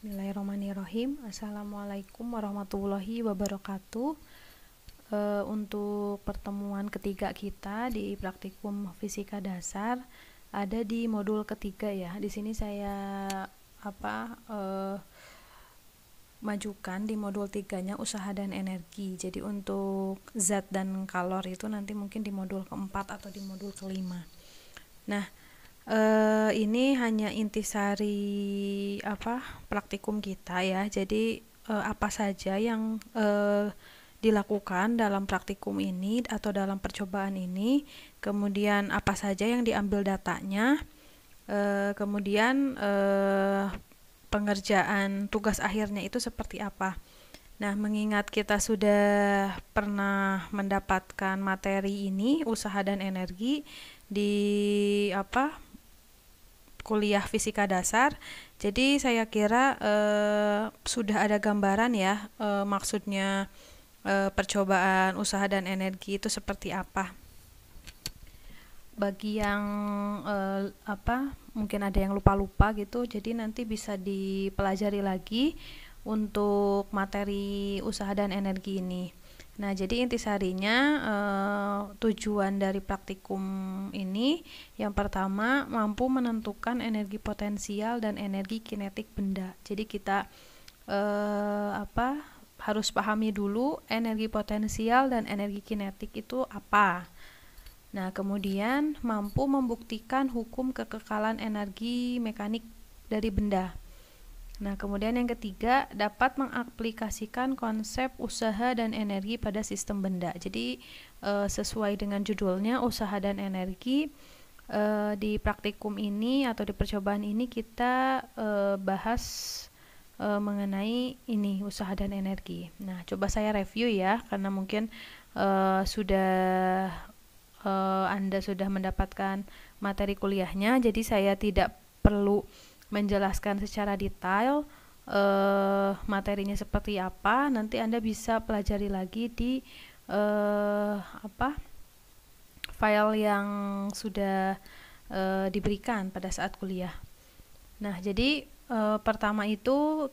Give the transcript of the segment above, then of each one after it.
Bismillahirrahmanirrahim. Assalamualaikum warahmatullahi wabarakatuh. Untuk pertemuan ketiga kita di praktikum fisika dasar ada di modul ketiga ya. Di sini saya majukan di modul 3-nya usaha dan energi. Jadi untuk zat dan kalor itu nanti mungkin di modul keempat atau di modul kelima. Nah, ini hanya intisari praktikum kita ya. Jadi apa saja yang dilakukan dalam praktikum ini atau dalam percobaan ini, kemudian apa saja yang diambil datanya, kemudian pengerjaan tugas akhirnya itu seperti apa. Nah, mengingat kita sudah pernah mendapatkan materi ini usaha dan energi di kuliah fisika dasar, jadi saya kira sudah ada gambaran ya, maksudnya percobaan usaha dan energi itu seperti apa. Bagi yang mungkin ada yang lupa-lupa gitu, jadi nanti bisa dipelajari lagi untuk materi usaha dan energi ini. Nah, jadi intisarinya tujuan dari praktikum ini yang pertama mampu menentukan energi potensial dan energi kinetik benda. Jadi kita harus pahami dulu energi potensial dan energi kinetik itu apa. Nah, kemudian mampu membuktikan hukum kekekalan energi mekanik dari benda. Nah, kemudian yang ketiga, dapat mengaplikasikan konsep usaha dan energi pada sistem benda. Jadi, sesuai dengan judulnya, usaha dan energi, di praktikum ini atau di percobaan ini kita bahas mengenai ini, usaha dan energi. Nah, coba saya review ya, karena mungkin Anda sudah mendapatkan materi kuliahnya, jadi saya tidak perlu menjelaskan secara detail materinya seperti apa. Nanti Anda bisa pelajari lagi di file yang sudah diberikan pada saat kuliah. Nah, jadi pertama itu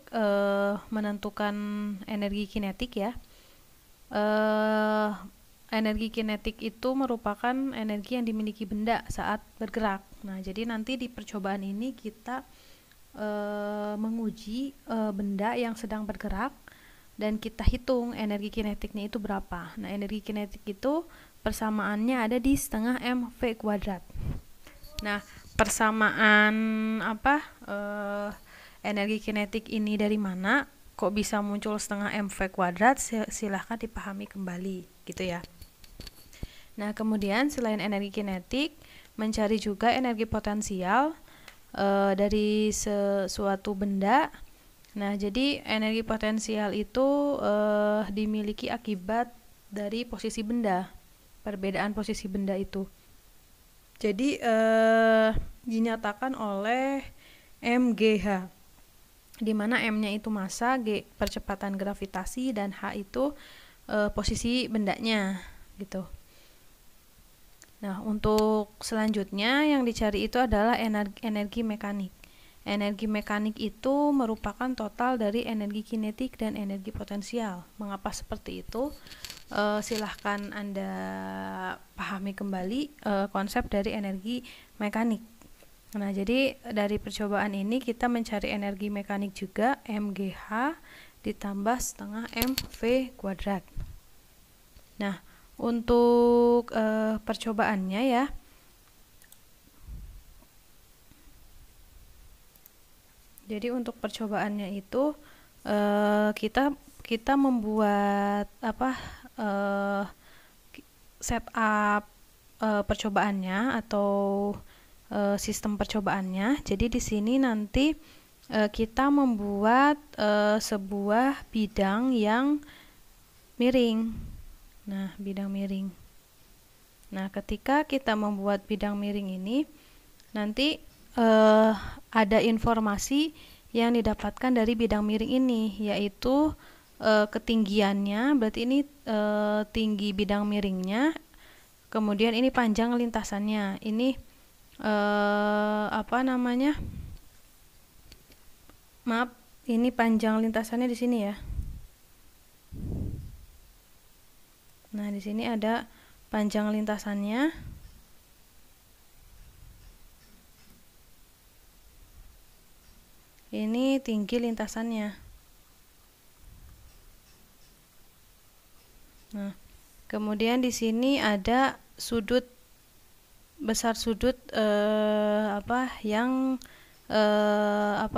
menentukan energi kinetik ya. Energi kinetik itu merupakan energi yang dimiliki benda saat bergerak. Nah, jadi nanti di percobaan ini kita menguji benda yang sedang bergerak dan kita hitung energi kinetiknya itu berapa. Nah, energi kinetik itu persamaannya ada di setengah mv kuadrat. Nah, persamaan energi kinetik ini dari mana? Kok bisa muncul setengah mv kuadrat? Silahkan dipahami kembali gitu ya. Nah, kemudian selain energi kinetik, mencari juga energi potensial dari sesuatu benda. Nah, jadi energi potensial itu dimiliki akibat dari posisi benda, perbedaan posisi benda itu. Jadi dinyatakan oleh mgh, di mana m-nya itu massa, g percepatan gravitasi, dan h itu posisi bendanya gitu. Nah, untuk selanjutnya yang dicari itu adalah energi mekanik. Energi mekanik itu merupakan total dari energi kinetik dan energi potensial. Mengapa seperti itu? Silahkan Anda pahami kembali konsep dari energi mekanik. Nah, jadi dari percobaan ini kita mencari energi mekanik juga, mgh ditambah setengah mv kuadrat. Nah, untuk percobaannya ya, jadi untuk percobaannya itu kita membuat setup percobaannya atau sistem percobaannya. Jadi di sini nanti kita membuat sebuah bidang yang miring. Nah, bidang miring. Nah, ketika kita membuat bidang miring ini, nanti ada informasi yang didapatkan dari bidang miring ini, yaitu ketinggiannya, berarti ini tinggi bidang miringnya, kemudian ini panjang lintasannya, ini ini panjang lintasannya di sini ya. Nah, di sini ada panjang lintasannya. Ini tinggi lintasannya. Nah, kemudian di sini ada sudut, besar sudut yang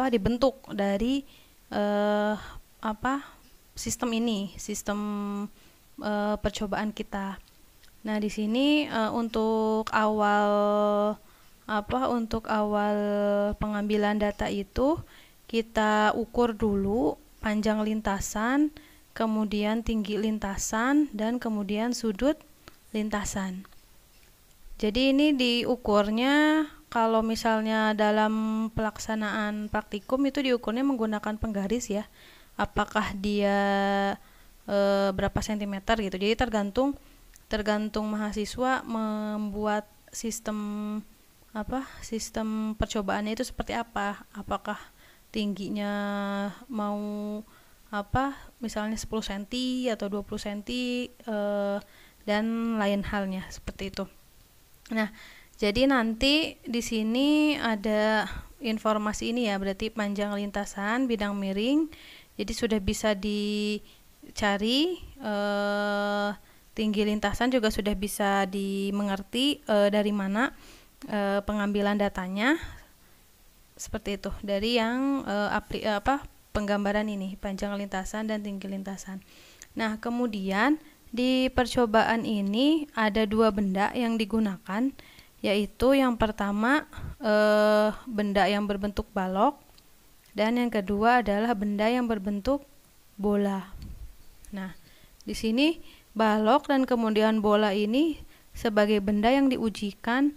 dibentuk dari sistem ini, sistem percobaan kita. Nah, di sini untuk awal pengambilan data itu kita ukur dulu panjang lintasan, kemudian tinggi lintasan, dan kemudian sudut lintasan. Jadi ini diukurnya kalau misalnya dalam pelaksanaan praktikum itu diukurnya menggunakan penggaris ya. Apakah dia berapa sentimeter gitu. Jadi tergantung mahasiswa membuat sistem percobaannya itu seperti apa. Apakah tingginya mau misalnya 10 cm atau 20 cm dan lain halnya seperti itu. Nah, jadi nanti di sini ada informasi ini ya, berarti panjang lintasan, bidang miring. Jadi sudah bisa dicari, tinggi lintasan juga sudah bisa dimengerti dari mana pengambilan datanya. Seperti itu, dari yang penggambaran ini, panjang lintasan dan tinggi lintasan. Nah, kemudian di percobaan ini ada dua benda yang digunakan, yaitu yang pertama benda yang berbentuk balok, dan yang kedua adalah benda yang berbentuk bola. Nah, di sini balok dan kemudian bola ini sebagai benda yang diujikan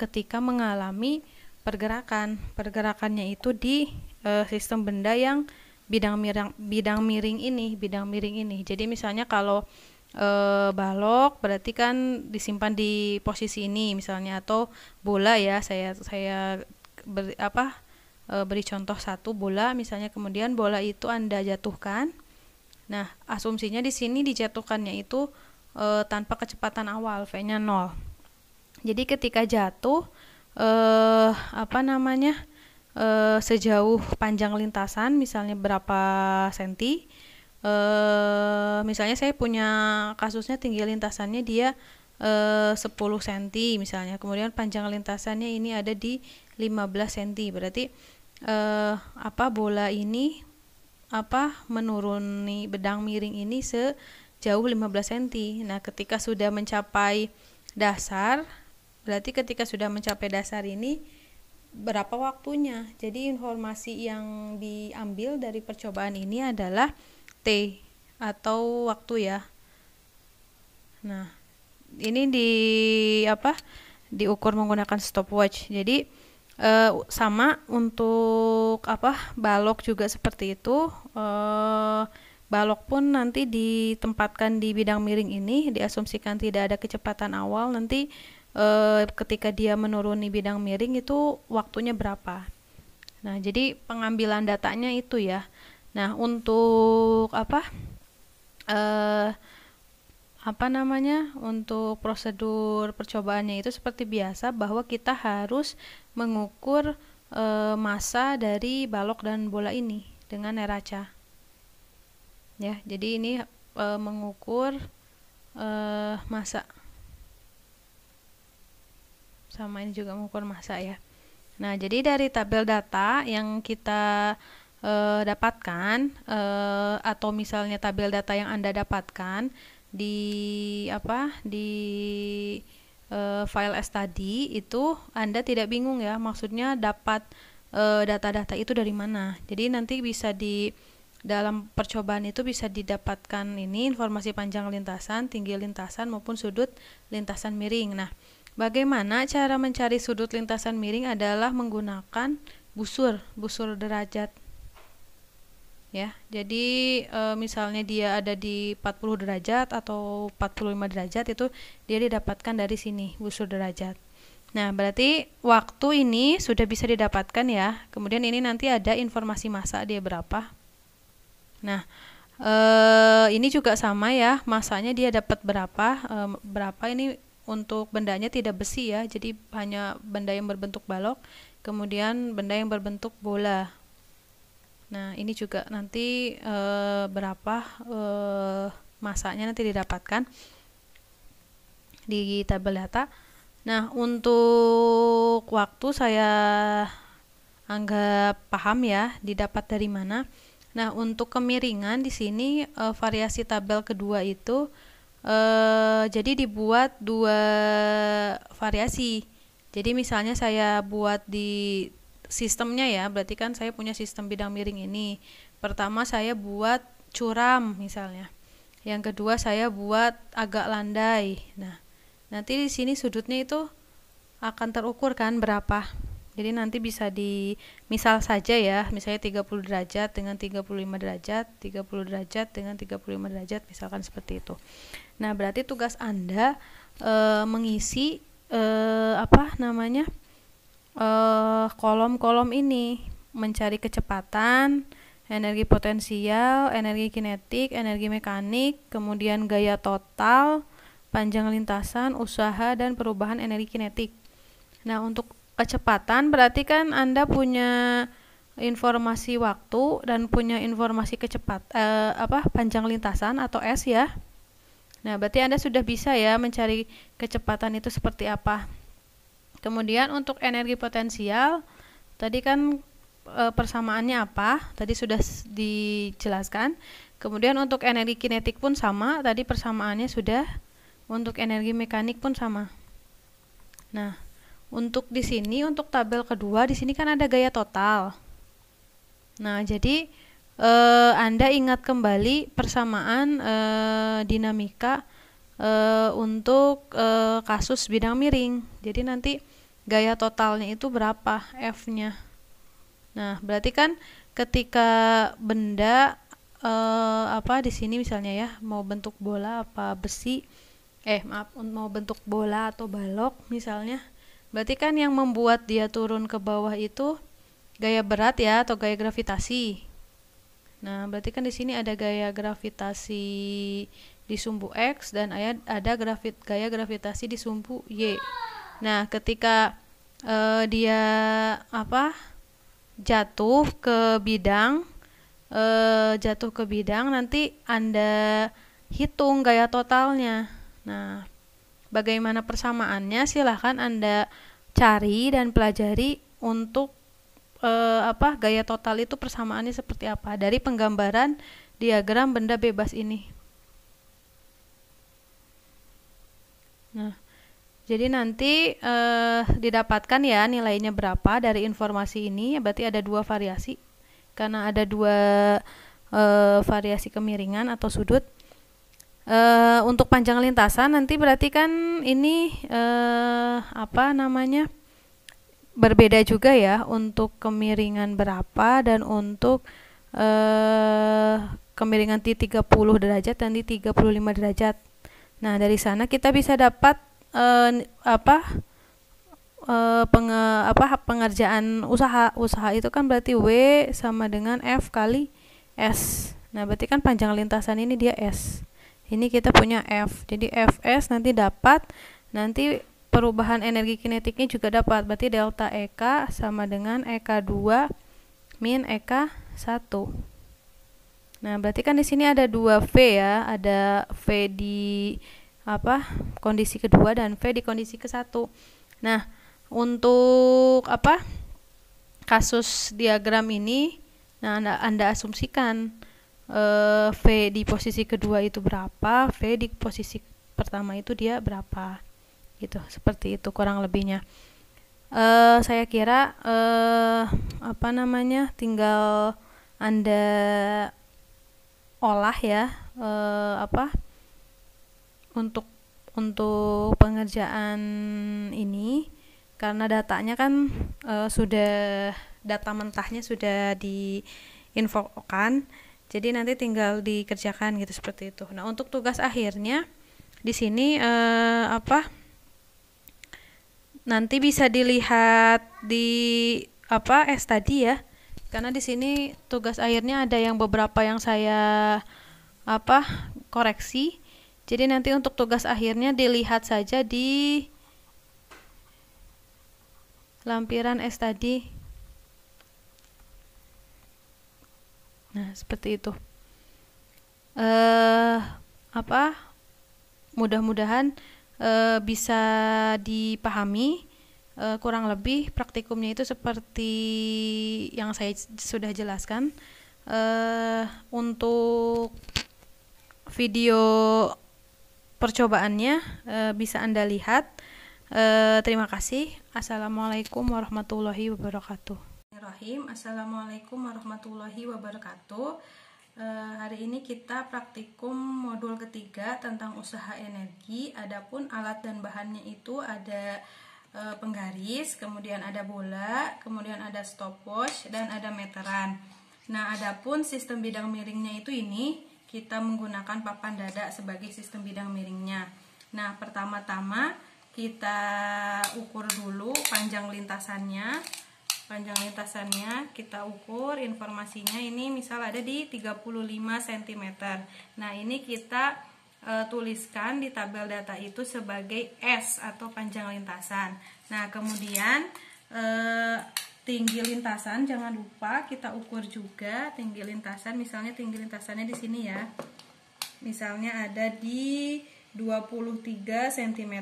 ketika mengalami pergerakan. Pergerakannya itu di sistem benda yang bidang miring ini. Jadi misalnya kalau balok berarti kan disimpan di posisi ini misalnya, atau bola ya, saya beri contoh satu bola misalnya, kemudian bola itu Anda jatuhkan. Nah, asumsinya di sini dijatuhkannya itu tanpa kecepatan awal, V-nya 0. Jadi ketika jatuh sejauh panjang lintasan misalnya berapa senti, misalnya saya punya kasusnya tinggi lintasannya dia 10 cm misalnya, kemudian panjang lintasannya ini ada di 15 cm, berarti bola ini menuruni bedang miring ini sejauh 15 cm. Nah, ketika sudah mencapai dasar, berarti ketika sudah mencapai dasar ini berapa waktunya. Jadi informasi yang diambil dari percobaan ini adalah T atau waktu ya. Nah, ini diukur menggunakan stopwatch. Jadi sama untuk balok juga seperti itu. Balok pun nanti ditempatkan di bidang miring ini, diasumsikan tidak ada kecepatan awal. Nanti ketika dia menuruni bidang miring itu waktunya berapa. Nah, jadi pengambilan datanya itu ya. Nah, untuk untuk prosedur percobaannya itu seperti biasa, bahwa kita harus mengukur massa dari balok dan bola ini dengan neraca. Ya, jadi ini mengukur massa. Sama ini juga mengukur massa ya. Nah, jadi dari tabel data yang kita dapatkan atau misalnya tabel data yang Anda dapatkan di file study itu, Anda tidak bingung ya, maksudnya dapat data-data itu dari mana. Jadi nanti bisa dalam percobaan itu bisa didapatkan ini informasi panjang lintasan, tinggi lintasan maupun sudut lintasan miring. Nah, bagaimana cara mencari sudut lintasan miring adalah menggunakan busur derajat. Ya, jadi misalnya dia ada di 40 derajat atau 45 derajat, itu dia didapatkan dari sini, busur derajat. Nah, berarti waktu ini sudah bisa didapatkan ya. Kemudian ini nanti ada informasi massa dia berapa. Nah, ini juga sama ya, masanya dia dapat berapa. Berapa ini untuk bendanya tidak besi ya, jadi hanya benda yang berbentuk balok, kemudian benda yang berbentuk bola. Nah, ini juga nanti berapa masanya nanti didapatkan di tabel data. Nah, untuk waktu saya anggap paham ya, didapat dari mana. Nah, untuk kemiringan di sini variasi tabel kedua itu jadi dibuat dua variasi. Jadi misalnya saya buat di sistemnya ya, berarti kan saya punya sistem bidang miring ini. Pertama saya buat curam misalnya. Yang kedua saya buat agak landai. Nah, nanti di sini sudutnya itu akan terukur kan berapa. Jadi nanti bisa di misal saja ya, misalnya 30 derajat dengan 35 derajat, 30 derajat dengan 35 derajat, misalkan seperti itu. Nah, berarti tugas Anda mengisi kolom-kolom ini, mencari kecepatan, energi potensial, energi kinetik, energi mekanik, kemudian gaya total, panjang lintasan, usaha, dan perubahan energi kinetik. Nah, untuk kecepatan berarti kan Anda punya informasi waktu dan punya informasi panjang lintasan atau S ya. Nah, berarti Anda sudah bisa ya mencari kecepatan itu seperti apa. Kemudian untuk energi potensial, tadi kan persamaannya apa? Tadi sudah dijelaskan. Kemudian untuk energi kinetik pun sama, tadi persamaannya sudah. Untuk energi mekanik pun sama. Nah, untuk di sini, untuk tabel kedua, di sini kan ada gaya total. Nah, jadi Anda ingat kembali persamaan dinamika untuk kasus bidang miring. Jadi nanti gaya totalnya itu berapa F-nya. Nah, berarti kan ketika benda di sini misalnya ya, mau bentuk bola apa besi, mau bentuk bola atau balok misalnya. Berarti kan yang membuat dia turun ke bawah itu gaya berat ya atau gaya gravitasi. Nah, berarti kan di sini ada gaya gravitasi di sumbu X dan ada gaya gravitasi di sumbu Y. Nah, ketika dia jatuh ke bidang nanti Anda hitung gaya totalnya. Nah, bagaimana persamaannya silahkan Anda cari dan pelajari untuk gaya total itu persamaannya seperti apa dari penggambaran diagram benda bebas ini. Nah, jadi nanti didapatkan ya nilainya berapa dari informasi ini, berarti ada dua variasi karena ada dua variasi kemiringan atau sudut. Untuk panjang lintasan nanti berarti kan ini berbeda juga ya untuk kemiringan berapa dan untuk kemiringan di 30 derajat dan di 35 derajat. Nah, dari sana kita bisa dapat pengerjaan usaha itu kan berarti W sama dengan F kali S. Nah, berarti kan panjang lintasan ini dia S. Ini kita punya F. Jadi Fs nanti dapat, nanti perubahan energi kinetiknya juga dapat. Berarti delta EK sama dengan EK2 min EK1. Nah, berarti kan di sini ada 2 V ya, ada V di kondisi kedua dan V di kondisi ke-1. Nah, untuk kasus diagram ini, nah Anda asumsikan V di posisi kedua itu berapa, V di posisi pertama itu dia berapa, gitu. Seperti itu kurang lebihnya. Saya kira tinggal Anda olah ya untuk pengerjaan ini, karena datanya kan data mentahnya sudah diinfokan, jadi nanti tinggal dikerjakan gitu seperti itu. Nah, untuk tugas akhirnya di sini nanti bisa dilihat di study ya, karena di sini tugas akhirnya ada yang beberapa yang saya koreksi. Jadi nanti untuk tugas akhirnya dilihat saja di lampiran study. Nah, seperti itu. Mudah-mudahan bisa dipahami. Kurang lebih praktikumnya itu seperti yang saya sudah jelaskan. Untuk video percobaannya bisa Anda lihat. Terima kasih. Assalamualaikum warahmatullahi wabarakatuh. Assalamualaikum warahmatullahi wabarakatuh. Hari ini kita praktikum modul ketiga tentang usaha energi. Adapun alat dan bahannya itu ada penggaris, kemudian ada bola, kemudian ada stopwatch, dan ada meteran. Nah, adapun sistem bidang miringnya itu ini kita menggunakan papan dada sebagai sistem bidang miringnya. Nah, pertama-tama kita ukur dulu panjang lintasannya. Panjang lintasannya kita ukur, informasinya ini misal ada di 35 cm. Nah, ini kita tuliskan di tabel data itu sebagai S atau panjang lintasan. Nah, kemudian tinggi lintasan jangan lupa kita ukur juga tinggi lintasan. Misalnya tinggi lintasannya di sini ya. Misalnya ada di 23 cm,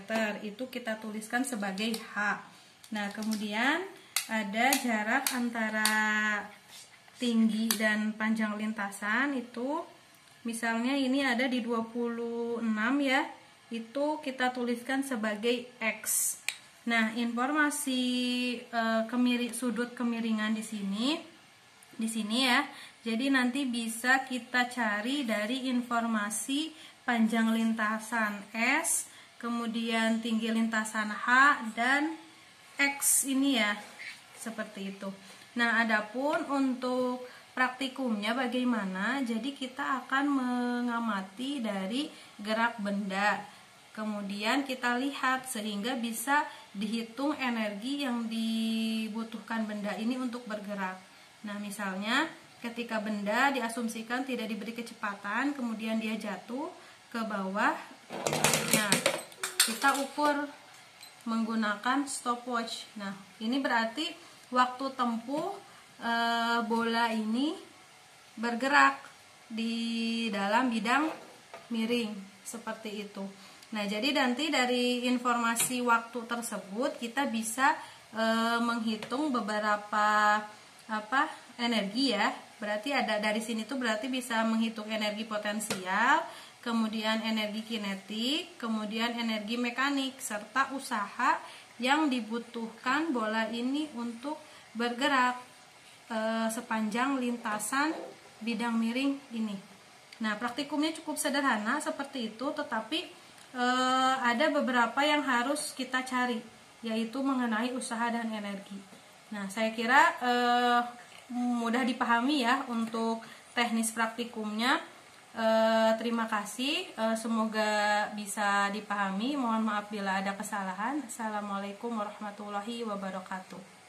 itu kita tuliskan sebagai H. Nah, kemudian ada jarak antara tinggi dan panjang lintasan itu misalnya ini ada di 26 ya, itu kita tuliskan sebagai X. Nah, informasi sudut kemiringan di sini ya. Jadi nanti bisa kita cari dari informasi panjang lintasan S, kemudian tinggi lintasan H dan X ini ya. Seperti itu. Nah, adapun untuk praktikumnya bagaimana? Jadi kita akan mengamati dari gerak benda. Kemudian kita lihat sehingga bisa dihitung energi yang dibutuhkan benda ini untuk bergerak. Nah, misalnya ketika benda diasumsikan tidak diberi kecepatan, kemudian dia jatuh ke bawah. Nah, kita ukur menggunakan stopwatch. Nah, ini berarti waktu tempuh bola ini bergerak di dalam bidang miring seperti itu. Nah, jadi nanti dari informasi waktu tersebut kita bisa menghitung beberapa energi ya. Berarti ada dari sini tuh berarti bisa menghitung energi potensial, kemudian energi kinetik, kemudian energi mekanik serta usaha yang dibutuhkan bola ini untuk bergerak sepanjang lintasan bidang miring ini. Nah, praktikumnya cukup sederhana seperti itu, tetapi ada beberapa yang harus kita cari, yaitu mengenai usaha dan energi. Nah, saya kira mudah dipahami ya untuk teknis praktikumnya. Terima kasih, semoga bisa dipahami. Mohon maaf bila ada kesalahan. Assalamualaikum warahmatullahi wabarakatuh.